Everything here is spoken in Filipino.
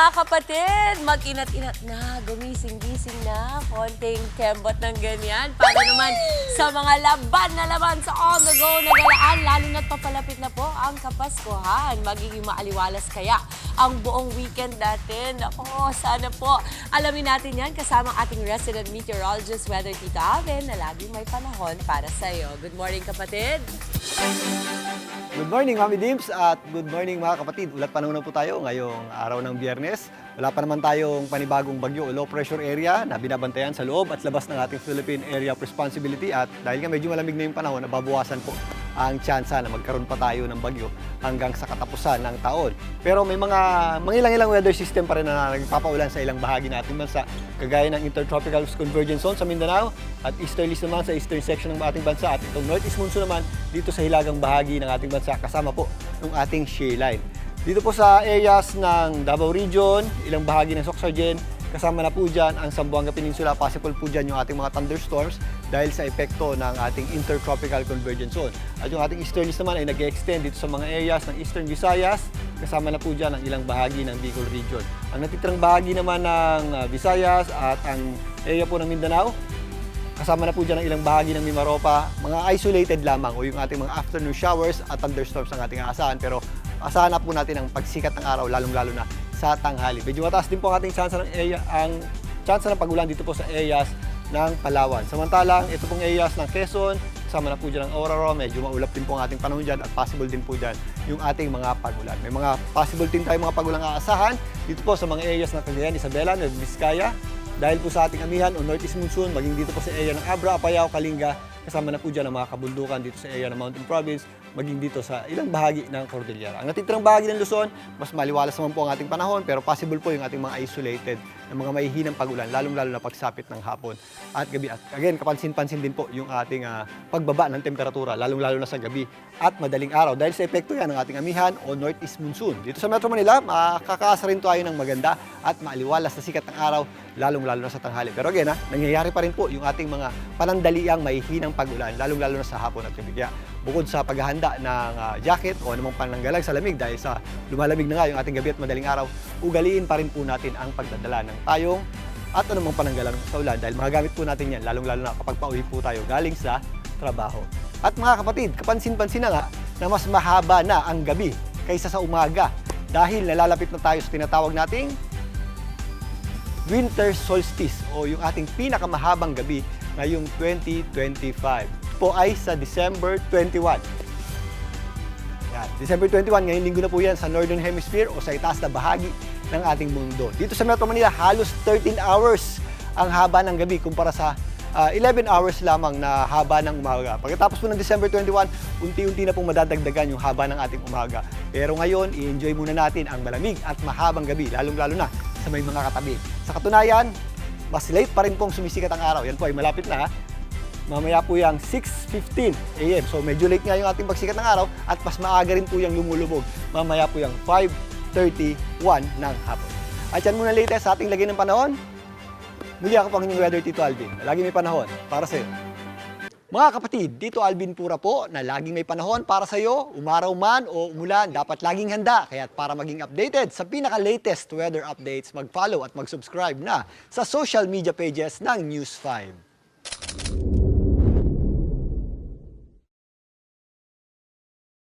Mga kapatid, mag-inat-inat na, gumising-gising na, konting kembot ng ganyan. Para naman sa mga laban na laban sa on-the-go na galaan, lalo na't papalapit na po ang Kapaskuhan. Magiging maaliwalas kaya ang buong weekend natin. Ako, sana po. Alamin natin yan kasama ang ating resident meteorologist, Weather Tito Alvin, na laging may panahon para sa'yo. Good morning, kapatid! Good morning, Mami Dims, at good morning mga kapatid. Ulat panahon na po tayo ngayong araw ng Biyernes. Wala pa naman tayong panibagong bagyo o low pressure area na binabantayan sa loob at labas ng ating Philippine Area of Responsibility. At dahil nga medyo malamig na yung panahon, nababawasan po ang tsansa na magkaroon pa tayo ng bagyo hanggang sa katapusan ng taon. Pero may mga ilang-ilang weather system pa rin na nagpapaulan sa ilang bahagi natin bansa, kagaya ng Intertropical Convergence Zone sa Mindanao at easterlies naman sa eastern section ng ating bansa, at itong northeast monsoon naman dito sa hilagang bahagi ng ating bansa, kasama po ng ating shear line. Dito po sa areas ng Davao Region, ilang bahagi ng Sorsogon, kasama na po dyan ang Zamboanga Peninsula. Possible po dyan yung ating mga thunderstorms dahil sa epekto ng ating Intertropical Convergence Zone. At yung ating easterlies naman ay nag-extend dito sa mga areas ng Eastern Visayas, kasama na po dyan ang ilang bahagi ng Bicol Region. Ang natitirang bahagi naman ng Visayas at ang area po ng Mindanao, kasama na po dyan ang ilang bahagi ng Mimaropa, mga isolated lamang o yung ating mga afternoon showers at thunderstorms ang ating aasahan. Pero asahan na po natin ang pagsikat ng araw, lalong-lalo na sa tanghali. Medyo mataas din po ang ating tsansa ng pagulan dito po sa areas ng Palawan. Samantalang ito pong areas ng Quezon, kasama na po dyan ang Aurora, medyo maulap din po ang ating panahon dyan at possible din po dyan yung ating mga pagulan. May mga possible din tayo mga pagulang aasahan dito po sa mga areas ng Cagayan, Isabela, Nueva Vizcaya, dahil po sa ating amihan o northeast monsoon, maging dito po sa area ng Abra, Apayao, Kalinga, kasama na po dyan ang mga kabundukan dito sa area ng Mountain Province, maging dito sa ilang bahagi ng Cordillera. Ang natitirang bahagi ng Luzon, mas maliwalas naman po ang ating panahon, pero possible po yung ating mga isolated na mga mahihinang pagulan, lalong-lalo na pagsapit ng hapon at gabi. At again, kapansin-pansin din po yung ating pagbaba ng temperatura, lalong-lalo na sa gabi at madaling araw dahil sa epekto yan ng ating amihan o northeast monsoon. Dito sa Metro Manila, makakaasa rin tayo ng maganda at maaliwalas na sikat ng araw, lalong-lalo na sa tanghali. Pero again, nangyayari pa rin po yung ating mga panandaliang mahihinang pagulan, lalong-lalo na sa hapon at gabi. Kaya bukod sa paghahanda ng jacket o anumang pananggalang sa lamig dahil sa lumalamig na nga yung ating gabi at madaling araw, ugaliin pa rin po natin ang pagdadala ng payong at anumang pananggalang sa ulan dahil magagamit po natin yan, lalong-lalo na kapag pauwi po tayo galing sa trabaho. At mga kapatid, kapansin-pansin na nga na mas mahaba na ang gabi kaysa sa umaga dahil nalalapit na tayo sa tinatawag nating winter solstice o yung ating pinakamahabang gabi ngayong 2025. Po ay sa December 21. Yan, December 21, ngayong linggo na po yan sa Northern Hemisphere o sa itaas na bahagi ng ating mundo. Dito sa Metro Manila, halos 13 hours ang haba ng gabi kumpara sa 11 hours lamang na haba ng umaga. Pagkatapos po ng December 21, unti-unti na pong madadagdagan yung haba ng ating umaga. Pero ngayon, i-enjoy muna natin ang malamig at mahabang gabi, lalong-lalo na sa may mga katabi. Sa katunayan, mas late pa rin pong sumisikat ang araw. Yan po ay malapit na. Mamaya po yung 6:15 AM. So medyo late nga yung ating pagsikat ng araw at mas maaga rin po yung lumulubog. Mamaya po yung 5:31 ng hapon. At yan muna latest sa ating lagay ng panahon. Muli ako po ang inyong Weather Tito Alvin. Lagi may panahon para sa iyo. Mga kapatid, dito Alvin Pura po na laging may panahon para sa iyo, umaraw man o umulan, dapat laging handa. Kaya para maging updated sa pinaka-latest weather updates, mag-follow at mag-subscribe na sa social media pages ng News 5.